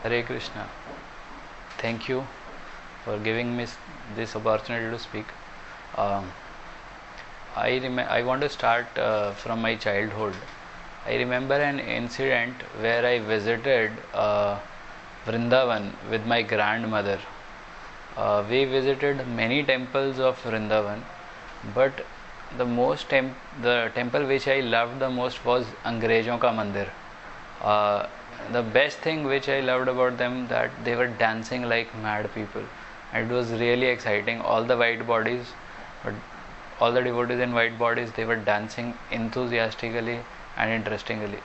Hare Krishna. Thank you for giving me this opportunity to speak. Um, I want to start from my childhood. I remember an incident where I visited Vrindavan with my grandmother. We visited many temples of Vrindavan, but the temple which I loved the most was Angrejon ka Mandir. Uh, the best thing which I loved about them that they were dancing like mad people. And it was really exciting. All the white bodies, but all the devotees in white bodies, they were dancing enthusiastically and interestingly.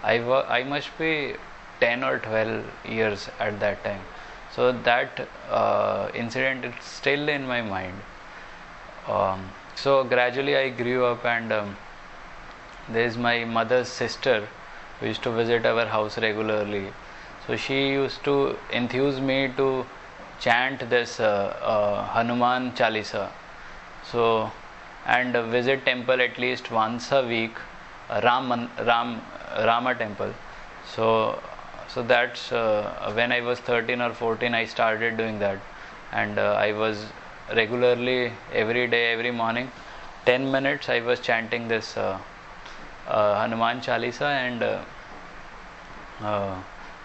I must be 10 or 12 years at that time. So that incident is still in my mind. So gradually I grew up, and there is my mother's sister who used to visit our house regularly. So she used to enthuse me to chant this Hanuman Chalisa. So and visit temple at least once a week, Rama temple. So that's when I was 13 or 14 I started doing that, and I was regularly every day, every morning, 10 minutes I was chanting this Hanuman Chalisa, and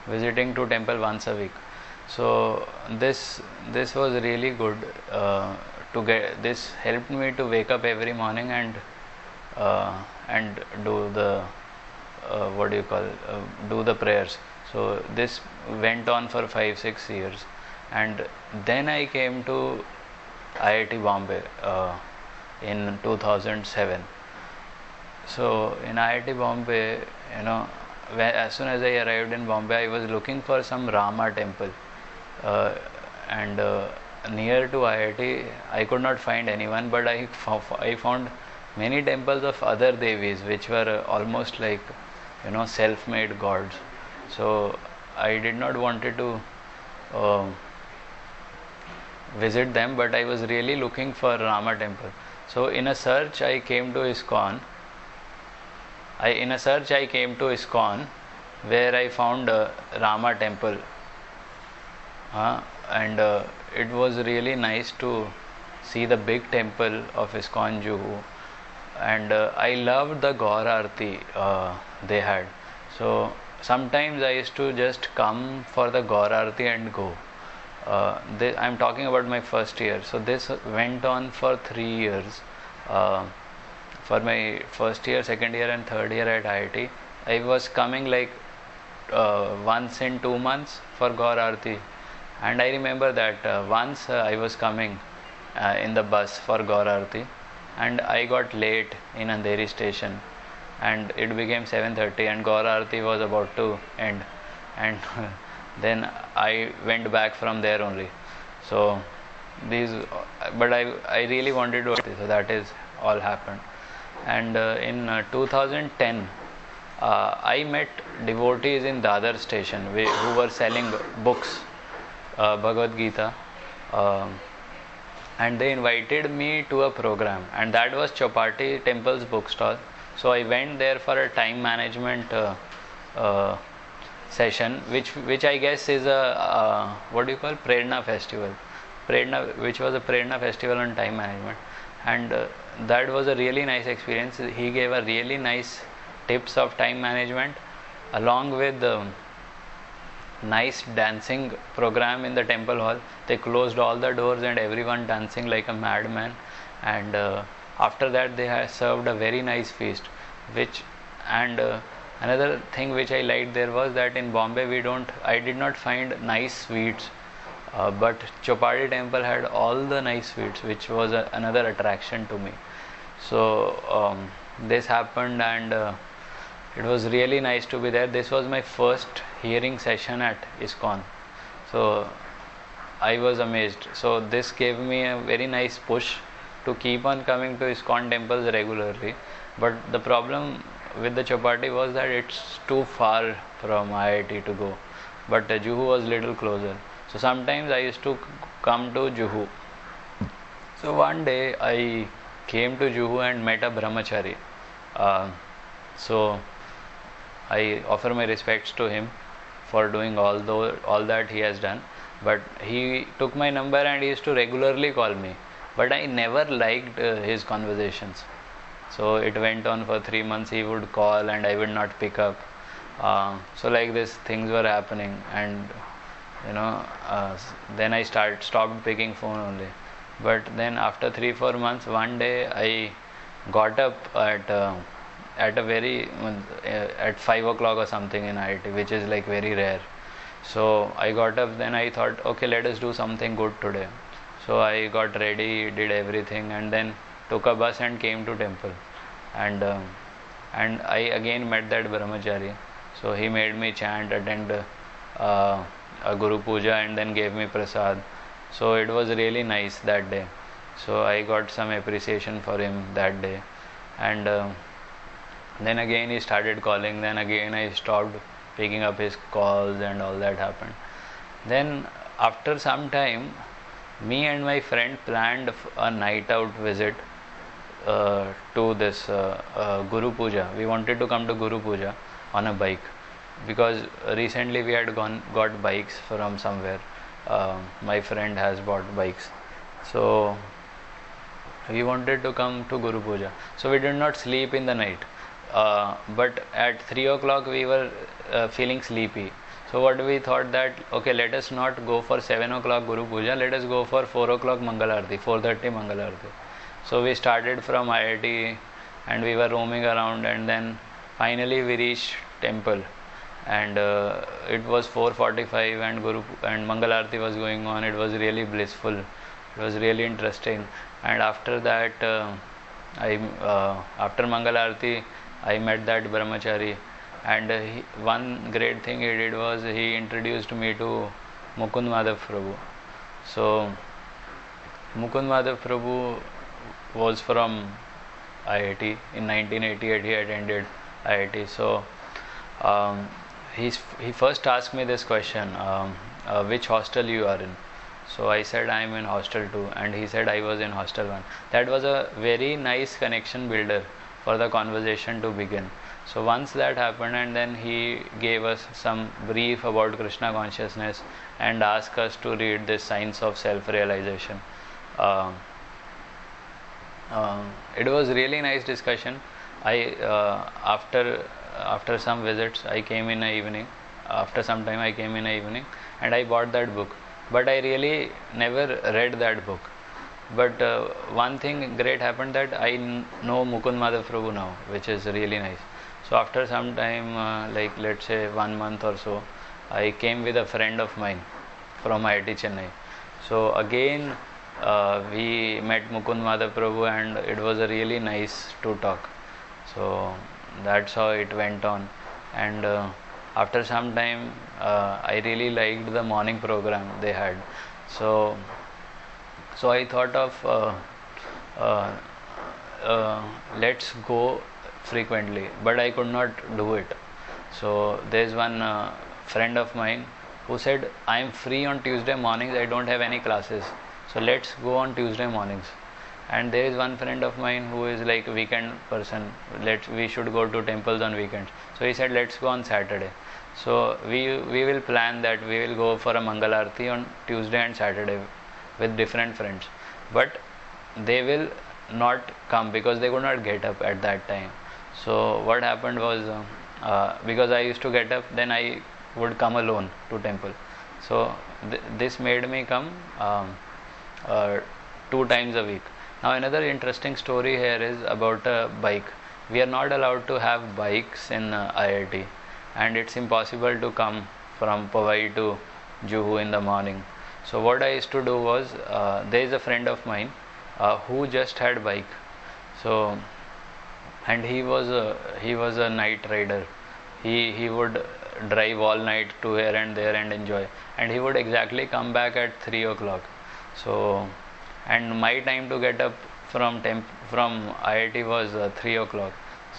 visiting to temple once a week. So this was really good. To get this helped me to wake up every morning and do the what do you call do the prayers. So this went on for 5-6 years, and then I came to IIT Bombay in 2007. So in IIT Bombay, as soon as I arrived in Bombay, I was looking for some Rama temple, and near to IIT, I could not find anyone, but I found many temples of other devis, which were almost like self-made gods. So I did not wanted to uh, visit them, but I was really looking for Rama temple. So in a search, I came to ISKCON. I came to ISKCON, where I found Rama temple, and it was really nice to see the big temple of ISKCON Juhu, and I loved the Gaur Aarti they had. So sometimes I used to just come for the Gaur Aarti and go. I'm talking about my first year. So this went on for 3 years. For my first year, second year, and third year at IIT, I was coming like once in 2 months for Gaur Aarti. And I remember that once I was coming in the bus for Gaur Aarti, and I got late in Andheri station, and it became 7:30, and Gaur Aarti was about to end, and then I went back from there only. So but I really wanted to, so that is all happened. And in 2010, I met devotees in Dadar station who were selling books, Bhagavad Gita, and they invited me to a program, and that was Chopati Temple's bookstall. So I went there for a time management session, which I guess is a what do you call, Prerna festival, which was a Prerna festival on time management, and that was a really nice experience. He gave a really nice tips of time management, along with nice dancing program in the temple hall. They closed all the doors and everyone dancing like a madman, and after that they had served a very nice feast, which and another thing which I liked there was that in Bombay I did not find nice sweets, but Chopati temple had all the nice sweets, which was another attraction to me. So this happened, and it was really nice to be there. This was my first hearing session at ISKCON. So I was amazed. So this gave me a very nice push to keep on coming to ISKCON temples regularly. But the problem with the Chopati was that it's too far from IIT to go. But Juhu was little closer. So sometimes I used to come to Juhu. So one day I came to Juhu and met a brahmachari. So I offer my respects to him for doing all that he has done. But he took my number and he used to regularly call me. But I never liked his conversations. So it went on for 3 months. He would call and I would not pick up. So like this, things were happening, and then I stopped picking phone only. But then after 3-4 months, one day I got up at a very at 5 o'clock or something in IIT, which is like very rare. So I got up, then I thought, okay, let us do something good today. So I got ready, did everything, and then took a bus and came to temple. And I again met that brahmachari. So he made me chant, attend a Guru Puja, and then gave me prasad. So it was really nice that day. So I got some appreciation for him that day. And then again he started calling. Then again I stopped picking up his calls, and all that happened. Then after some time, me and my friend planned a night out visit to this Guru Puja. We wanted to come to Guru Puja on a bike, because recently we had got bikes from somewhere. My friend has bought bikes, so we wanted to come to Guru Puja. So we did not sleep in the night, but at 3 o'clock we were feeling sleepy. So what we thought that, okay, let us not go for 7 o'clock Guru Puja, let us go for 4 o'clock Mangal Aarti, 4:30 Mangal Aarti. So we started from IIT and we were roaming around, and then finally we reached temple, and it was 4:45 and Mangal Aarti was going on. It was really blissful, it was really interesting. And after that after Mangal Aarti I met that brahmachari, and one great thing he did was he introduced me to Mukund Madhav Prabhu. So Mukund Madhav Prabhu was from IIT. In 1988 he attended IIT. So he first asked me this question, which hostel you are in. So I said I am in hostel 2, and he said I was in hostel 1. That was a very nice connection builder for the conversation to begin. So once that happened, and then he gave us some brief about Krishna consciousness and asked us to read this Science of Self-Realization. It was really nice discussion. I after some visits I came in the evening. After some time I came in the evening and I bought that book. But I really never read that book. But one thing great happened, that I know Mukund Madhav Prabhu now, which is really nice. So after some time, like let's say 1 month or so, I came with a friend of mine from IIT Chennai. So again we met Mukund Madhav Prabhu, and it was a really nice to talk. So that's how it went on. And after some time I really liked the morning program they had. So I thought of let's go frequently, but I could not do it. So there's one friend of mine who said, I am free on Tuesday mornings, I don't have any classes, so let's go on Tuesday mornings. And there is one friend of mine who is like a weekend person, we should go to temples on weekends. So he said, let's go on Saturday. So we will plan that we will go for a Mangal Aarti on Tuesday and Saturday with different friends. But they will not come because they could not get up at that time. So what happened was, because I used to get up, then I would come alone to temple. So this made me come 2 times a week. Now another interesting story here is about a bike. We are not allowed to have bikes in IIT, and it's impossible to come from Powai to Juhu in the morning. So what I used to do was, there is a friend of mine who just had bike. So, and he was a night rider. He would drive all night to here and there and enjoy, and he would exactly come back at 3 o'clock. So, and my time to get up from IIT was 3 o'clock.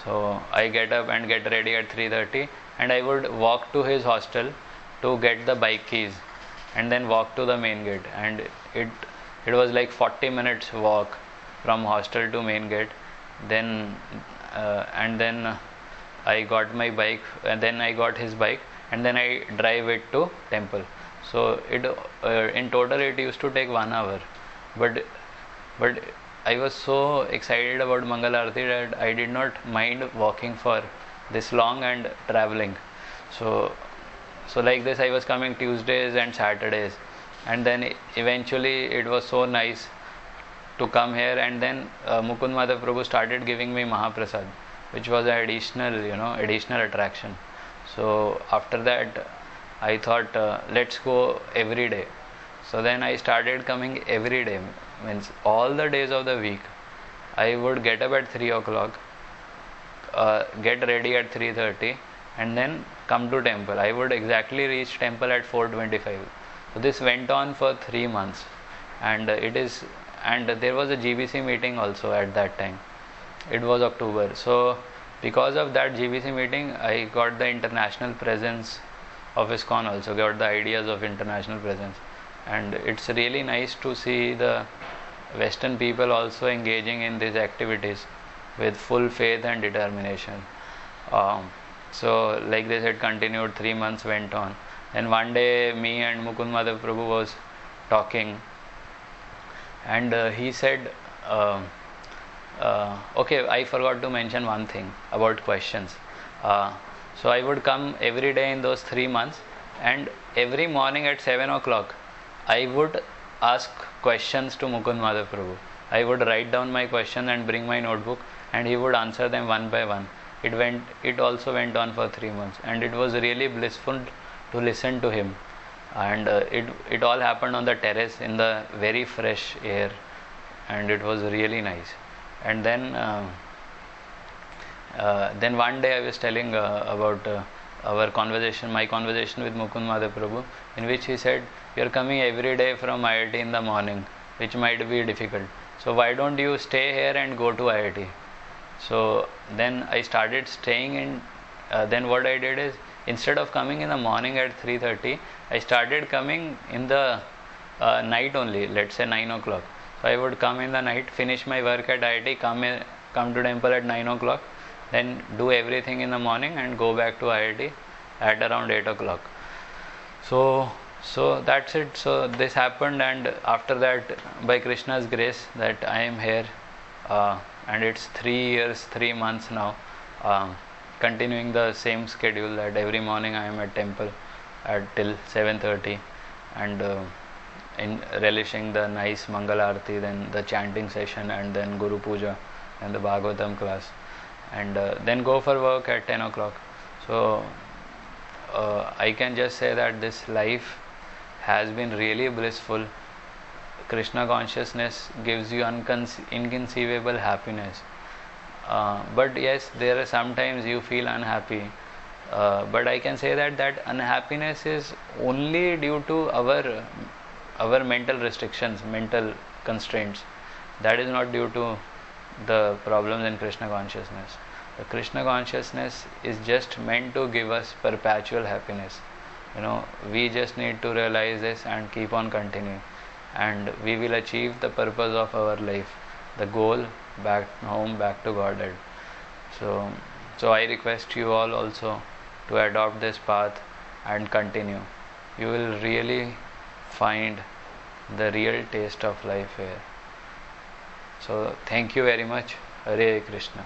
So I get up and get ready at 3:30, and I would walk to his hostel to get the bike keys, and then walk to the main gate. And it was like 40 minutes walk from hostel to main gate. Then I got my bike, and then I got his bike, and then I drive it to temple. So it in total it used to take 1 hour, but but I was so excited about Mangal Aarti that I did not mind walking for this long and traveling. So like this, I was coming Tuesdays and Saturdays, and then eventually it was so nice to come here, and then Mukund Madhav Prabhu started giving me Mahaprasad, which was an additional attraction. So after that, I thought, let's go every day. So then I started coming every day, means all the days of the week. I would get up at 3 o'clock, get ready at 3:30, and then come to temple. I would exactly reach temple at 4:25. So this went on for 3 months, and there was a GBC meeting also at that time. It was October. So because of that GBC meeting, I got the international presence of ISKCON also, got the ideas of international presence. And it's really nice to see the Western people also engaging in these activities with full faith and determination. So like this, it continued, 3 months went on. And one day me and Mukund Madhav Prabhu was talking, and he said, okay, I forgot to mention one thing about questions. So I would come every day in those 3 months, and every morning at 7 o'clock I would ask questions to Mukund Madhav Prabhu. I would write down my question and bring my notebook, and he would answer them one by one. It also went on for 3 months, and it was really blissful to listen to him. And it all happened on the terrace in the very fresh air, and it was really nice. And then one day I was telling about my conversation with Mukund Madhav Prabhu, in which he said, "You are coming every day from IIT in the morning, which might be difficult. So why don't you stay here and go to IIT?" So then I started staying in. Then what I did is, instead of coming in the morning at 3:30, I started coming in the night only. Let's say 9 o'clock. So I would come in the night, finish my work at IIT, come to temple at 9 o'clock, then do everything in the morning and go back to IIT at around 8 o'clock. So that's it. So this happened, and after that, by Krishna's grace, that I am here, and it's 3 years, 3 months now, continuing the same schedule, that every morning I am at temple till 7:30, and in relishing the nice Mangal Aarti, then the chanting session, and then Guru Puja and the Bhagavatam class, and then go for work at 10 o'clock. So I can just say that this life has been really blissful. Krishna consciousness gives you inconceivable happiness. But yes, there are sometimes you feel unhappy. But I can say that unhappiness is only due to our mental restrictions, mental constraints. That is not due to the problems in Krishna consciousness. The Krishna consciousness is just meant to give us perpetual happiness. We just need to realize this and keep on continuing, and we will achieve the purpose of our life, the goal, back home, back to Godhead. So I request you all also to adopt this path and continue. You will really find the real taste of life here. So thank you very much. Hare Krishna.